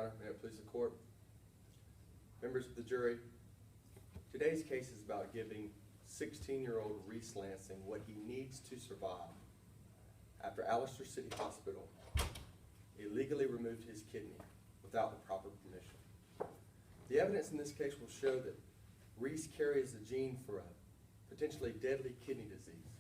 Honor. May it please the court. Members of the jury, today's case is about giving 16-year-old Reese Lansing what he needs to survive after Allister City Hospital illegally removed his kidney without the proper permission. The evidence in this case will show that Reese carries a gene for a potentially deadly kidney disease.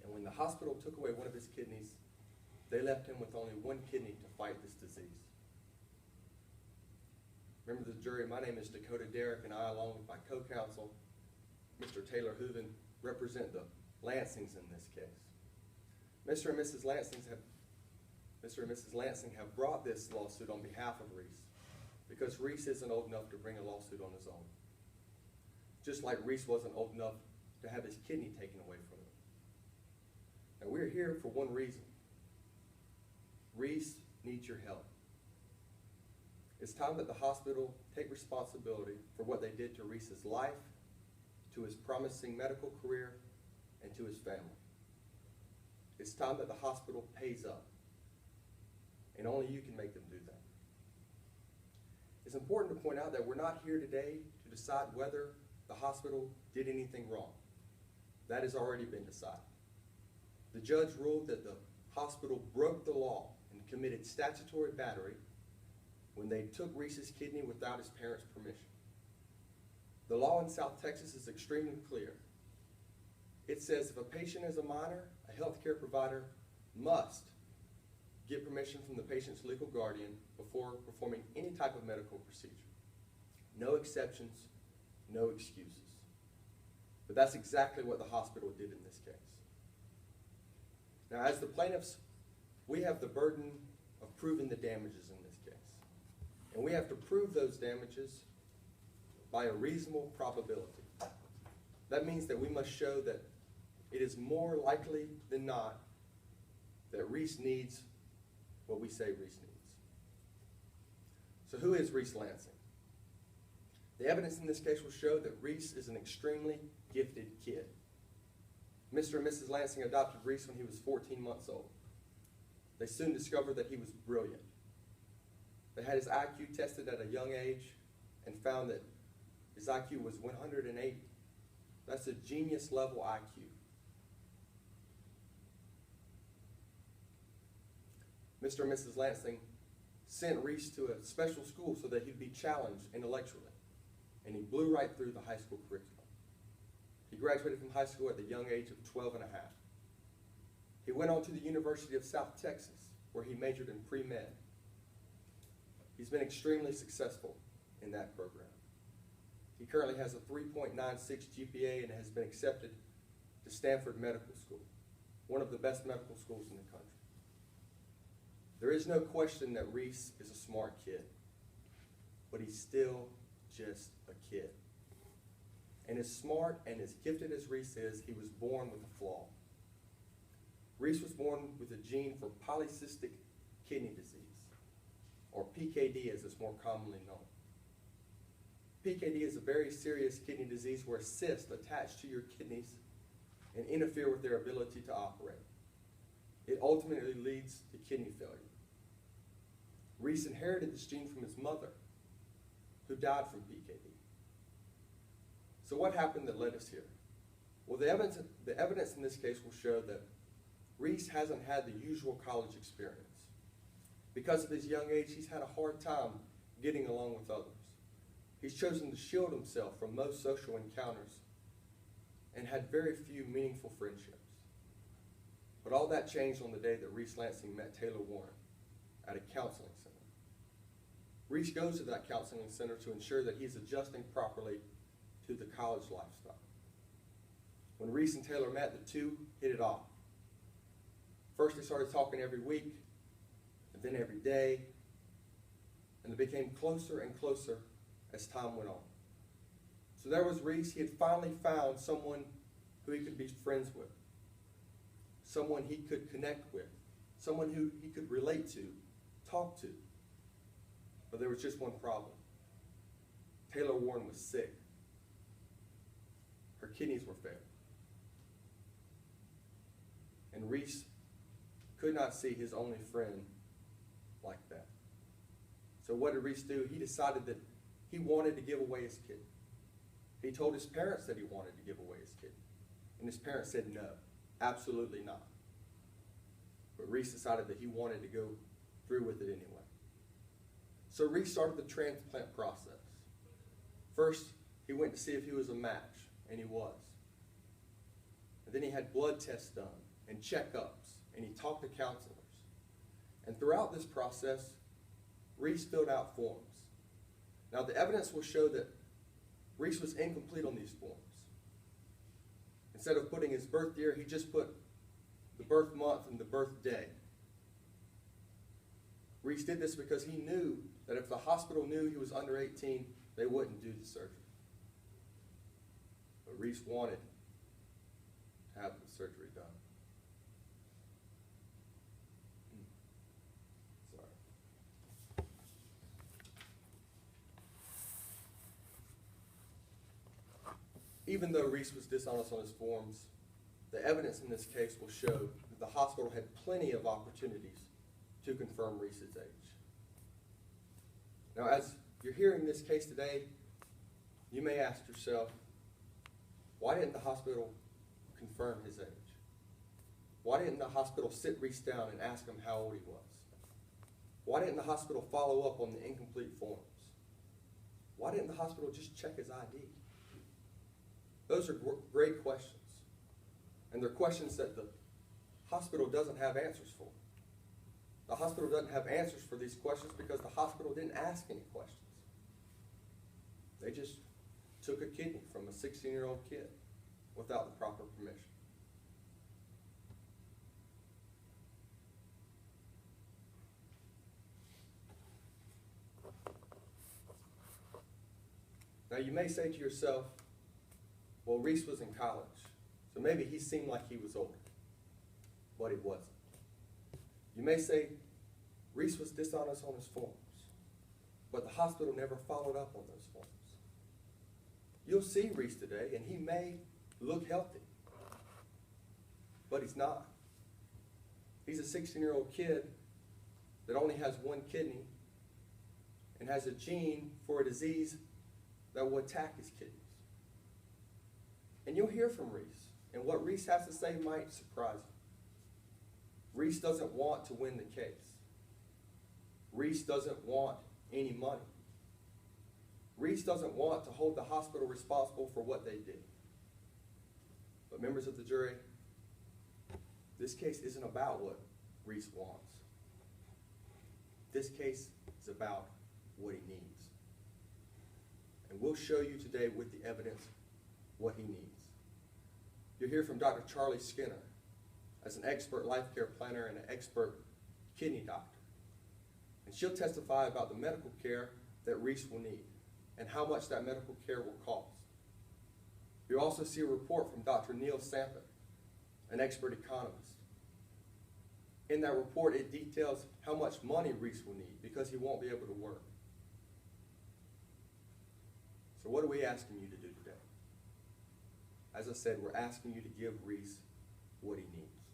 And when the hospital took away one of his kidneys, they left him with only one kidney to fight this disease. Members of the jury, my name is Dakota Derrick, and I, along with my co-counsel, Mr. Taylor Hooven, represent the Lansings in this case. Mr. and Mrs. Lansing have brought this lawsuit on behalf of Reese because Reese isn't old enough to bring a lawsuit on his own. Just like Reese wasn't old enough to have his kidney taken away from him. Now we're here for one reason. Reese needs your help. It's time that the hospital take responsibility for what they did to Reese's life, to his promising medical career, and to his family. It's time that the hospital pays up, and only you can make them do that. It's important to point out that we're not here today to decide whether the hospital did anything wrong. That has already been decided. The judge ruled that the hospital broke the law and committed statutory battery when they took Reese's kidney without his parents' permission. The law in South Texas is extremely clear. It says if a patient is a minor, a healthcare provider must get permission from the patient's legal guardian before performing any type of medical procedure. No exceptions, no excuses. But that's exactly what the hospital did in this case. Now, as the plaintiffs, we have the burden of proving the damages in this case. And we have to prove those damages by a reasonable probability. That means that we must show that it is more likely than not that Reese needs what we say Reese needs. So who is Reese Lansing? The evidence in this case will show that Reese is an extremely gifted kid. Mr. and Mrs. Lansing adopted Reese when he was 14 months old. They soon discovered that he was brilliant. They had his IQ tested at a young age and found that his IQ was 180. That's a genius level IQ. Mr. and Mrs. Lansing sent Reese to a special school so that he'd be challenged intellectually. And he blew right through the high school curriculum. He graduated from high school at the young age of 12 and a half. He went on to the University of South Texas, where he majored in pre-med. He's been extremely successful in that program. He currently has a 3.96 GPA and has been accepted to Stanford Medical School, one of the best medical schools in the country. There is no question that Reese is a smart kid, but he's still just a kid. And as smart and as gifted as Reese is, he was born with a flaw. Reese was born with a gene for polycystic kidney disease, or PKD as it's more commonly known. PKD is a very serious kidney disease where cysts attach to your kidneys and interfere with their ability to operate. It ultimately leads to kidney failure. Reese inherited this gene from his mother, who died from PKD. So what happened that led us here? Well, the evidence in this case will show that Reese hasn't had the usual college experience. Because of his young age, he's had a hard time getting along with others. He's chosen to shield himself from most social encounters and had very few meaningful friendships. But all that changed on the day that Reese Lansing met Taylor Warren at a counseling center. Reese goes to that counseling center to ensure that he's adjusting properly to the college lifestyle. When Reese and Taylor met, the two hit it off. First, they started talking every week, and then every day, and they became closer and closer as time went on. So there was Reese. He had finally found someone who he could be friends with, someone he could connect with, someone who he could relate to, talk to. But there was just one problem. Taylor Warren was sick. Her kidneys were failing. And Reese could not see his only friend like that. So what did Reese do? He decided that he wanted to give away his kidney. He told his parents that he wanted to give away his kidney. And his parents said no, absolutely not. But Reese decided that he wanted to go through with it anyway. So Reese started the transplant process. First, he went to see if he was a match, and he was. And then he had blood tests done, and checkups, and he talked to counselors. And throughout this process, Reese filled out forms. Now the evidence will show that Reese was incomplete on these forms. Instead of putting his birth year, he just put the birth month and the birth day. Reese did this because he knew that if the hospital knew he was under 18, they wouldn't do the surgery. But Reese wanted to have the surgery done. Sorry. Even though Reese was dishonest on his forms, the evidence in this case will show that the hospital had plenty of opportunities to confirm Reese's age. Now, as you're hearing this case today, you may ask yourself, why didn't the hospital confirm his age? Why didn't the hospital sit Reese down and ask him how old he was? Why didn't the hospital follow up on the incomplete forms? Why didn't the hospital just check his ID? Those are great questions. And they're questions that the hospital doesn't have answers for. The hospital doesn't have answers for these questions because the hospital didn't ask any questions. They just took a kidney from a 16-year-old kid without the proper permission. Now you may say to yourself, well, Reese was in college, so maybe he seemed like he was older, but he wasn't. You may say Reese was dishonest on his forms, but the hospital never followed up on those forms. You'll see Reese today, and he may look healthy, but he's not. He's a 16-year-old kid that only has one kidney and has a gene for a disease that will attack his kidneys. And you'll hear from Reese, and what Reese has to say might surprise you. Reese doesn't want to win the case. Reese doesn't want any money. Reese doesn't want to hold the hospital responsible for what they did. But members of the jury, this case isn't about what Reese wants. This case is about what he needs. And we'll show you today with the evidence what he needs. You'll hear from Dr. Charlie Skinner as an expert life care planner and an expert kidney doctor. And she'll testify about the medical care that Reese will need and how much that medical care will cost. You'll also see a report from Dr. Neil Sampit, an expert economist. In that report, it details how much money Reese will need because he won't be able to work. So what are we asking you to do today? As I said, we're asking you to give Reese what he needs.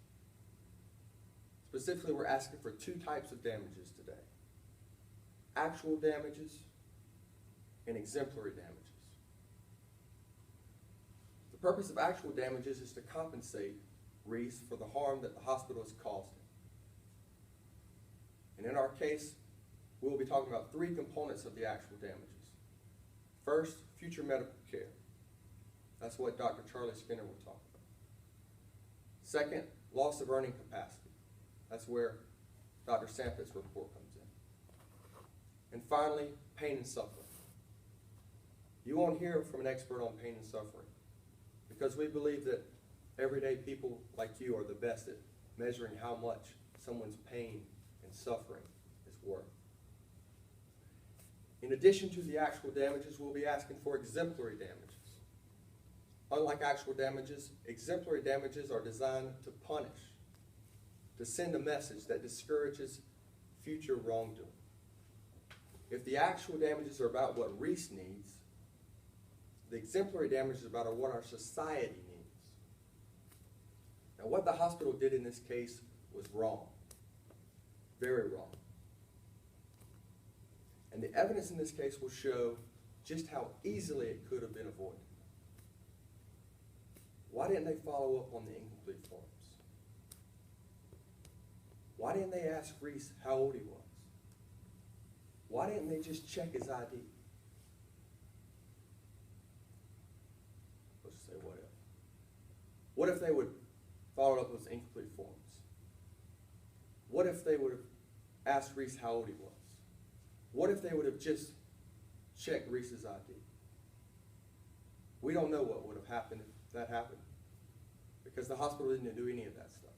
Specifically, we're asking for two types of damages today: actual damages and exemplary damages. The purpose of actual damages is to compensate Reese for the harm that the hospital has caused him. And in our case, we will be talking about three components of the actual damages. First, future medical care. That's what Dr. Charlie Skinner will talk about. Second, loss of earning capacity. That's where Dr. Sampit's report comes in. And finally, pain and suffering. You won't hear from an expert on pain and suffering because we believe that everyday people like you are the best at measuring how much someone's pain and suffering is worth. In addition to the actual damages, we'll be asking for exemplary damages. Unlike actual damages, exemplary damages are designed to punish, to send a message that discourages future wrongdoing. If the actual damages are about what Reese needs, the exemplary damages are about what our society needs. Now, what the hospital did in this case was wrong, very wrong. And the evidence in this case will show just how easily it could have been avoided. Why didn't they follow up on the incomplete forms? Why didn't they ask Reese how old he was? Why didn't they just check his ID? Let's just say what if. What if they would follow up with incomplete forms? What if they would have asked Reese how old he was? What if they would have just checked Reese's ID? We don't know what would have happened if that happened, because the hospital didn't do any of that stuff.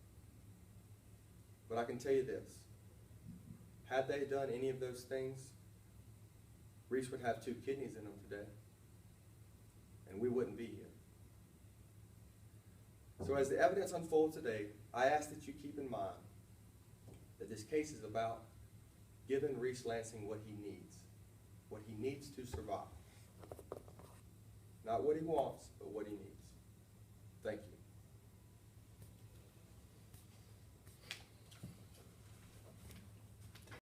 But I can tell you this, had they done any of those things, Reese would have 2 kidneys in him today, and we wouldn't be here. So as the evidence unfolds today, I ask that you keep in mind that this case is about giving Reese Lansing what he needs to survive. Not what he wants, but what he needs.